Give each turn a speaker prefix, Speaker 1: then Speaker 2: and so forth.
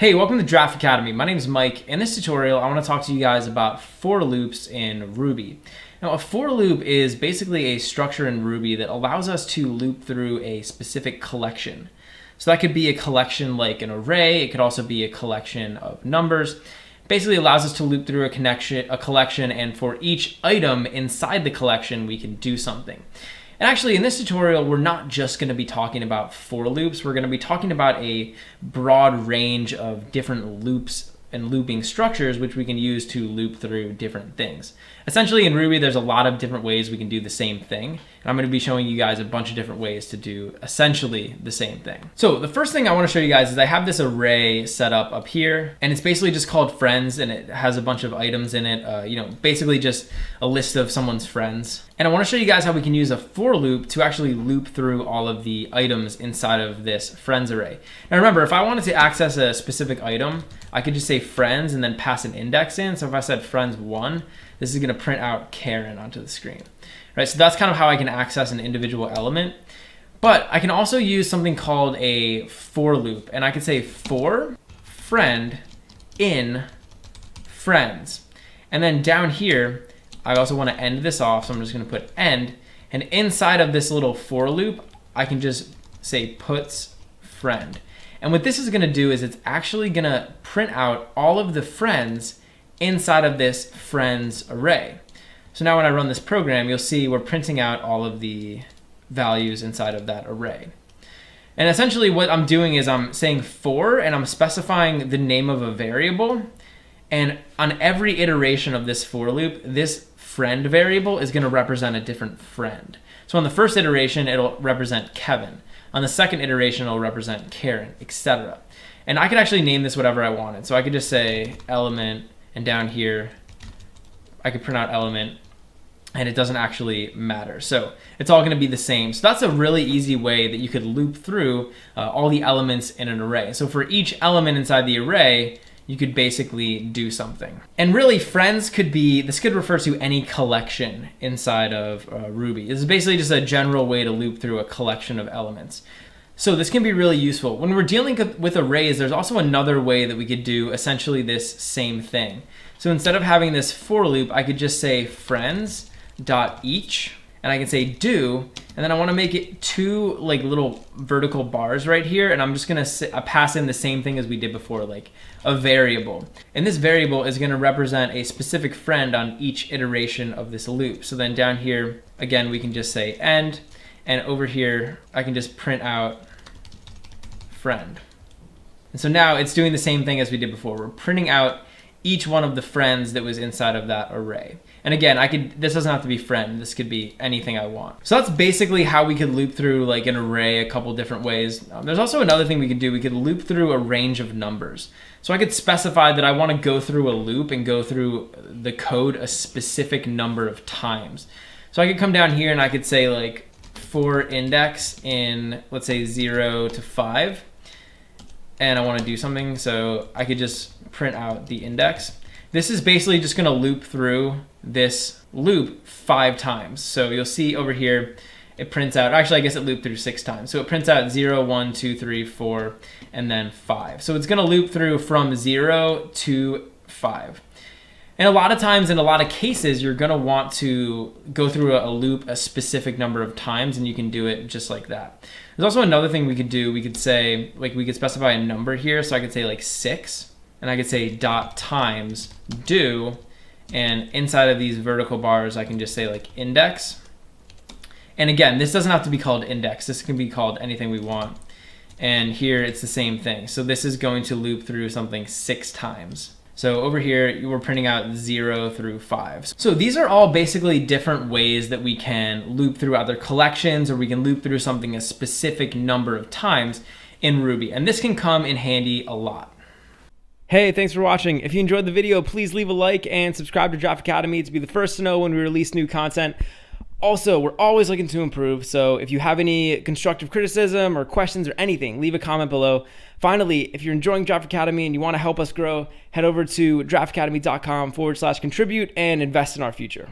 Speaker 1: Hey, welcome to Draft Academy. My name is Mike. In this tutorial, I want to talk to you guys about for loops in Ruby. Now, a for loop is basically a structure in Ruby that allows us to loop through a specific collection. So that could be a collection like an array. It could also be a collection of numbers. Basically allows us to loop through a collection, and for each item inside the collection, we can do something. And actually, in this tutorial, we're not just going to be talking about for loops. We're going to be talking about a broad range of different loops and looping structures which we can use to loop through different things. Essentially, in Ruby, there's a lot of different ways we can do the same thing. And I'm going to be showing you guys a bunch of different ways to do essentially the same thing. So the first thing I want to show you guys is I have this array set up here, and it's basically just called friends, and it has a bunch of items in it, basically just a list of someone's friends. And I want to show you guys how we can use a for loop to actually loop through all of the items inside of this friends array. Now remember, if I wanted to access a specific item, I could just say friends and then pass an index in. So if I said friends1, this is going to print out Karen onto the screen. Right, so that's kind of how I can access an individual element. But I can also use something called a for loop, and I could say for friend in friends. And then down here, I also want to end this off, so I'm just going to put end. And inside of this little for loop, I can just say puts friend. And what this is going to do is it's actually going to print out all of the friends inside of this friends array. So now when I run this program, you'll see we're printing out all of the values inside of that array. And essentially what I'm doing is I'm saying for, and I'm specifying the name of a variable. And on every iteration of this for loop, this friend variable is going to represent a different friend. So on the first iteration, it'll represent Kevin. On the second iteration, it'll represent Karen, etc. And I could actually name this whatever I wanted. So I could just say element, and down here, I could print out element, and it doesn't actually matter. So it's all going to be the same. So that's a really easy way that you could loop through all the elements in an array. So for each element inside the array, you could basically do something. And really, friends this could refer to any collection inside of Ruby. This is basically just a general way to loop through a collection of elements. So this can be really useful. When we're dealing with arrays, there's also another way that we could do essentially this same thing. So instead of having this for loop, I could just say friends.each, and I can say do, and then I want to make it two like little vertical bars right here, and I'm just going to pass in the same thing as we did before, like a variable. And this variable is going to represent a specific friend on each iteration of this loop. So then down here, again, we can just say end, and over here, I can just print out friend. And so now it's doing the same thing as we did before. We're printing out each one of the friends that was inside of that array. And again, this doesn't have to be friend. This could be anything I want. So that's basically how we could loop through like an array a couple different ways. There's also another thing we could do. We could loop through a range of numbers. So I could specify that I want to go through a loop and go through the code a specific number of times. So I could come down here and I could say like for index in, let's say 0 to 5. And I want to do something, so I could just print out the index. This is basically just going to loop through this loop 5 times. So you'll see over here, it prints out, actually I guess it looped through 6 times. So it prints out 0, 1, 2, 3, 4, and then 5. So it's going to loop through from 0 to 5. And a lot of times, in a lot of cases, you're going to want to go through a loop a specific number of times, and you can do it just like that. There's also another thing we could do. We could say, like, we could specify a number here. So I could say like 6, and I could say dot times do, and inside of these vertical bars, I can just say like index. And again, this doesn't have to be called index. This can be called anything we want. And here it's the same thing. So this is going to loop through something 6 times. So over here, we're printing out 0 through 5. So these are all basically different ways that we can loop through other collections, or we can loop through something a specific number of times in Ruby. And this can come in handy a lot. Hey, thanks for watching. If you enjoyed the video, please leave a like and subscribe to Draft Academy to be the first to know when we release new content. Also, we're always looking to improve, so if you have any constructive criticism or questions or anything, leave a comment below. Finally, if you're enjoying Draft Academy and you want to help us grow, head over to draftacademy.com/contribute and invest in our future.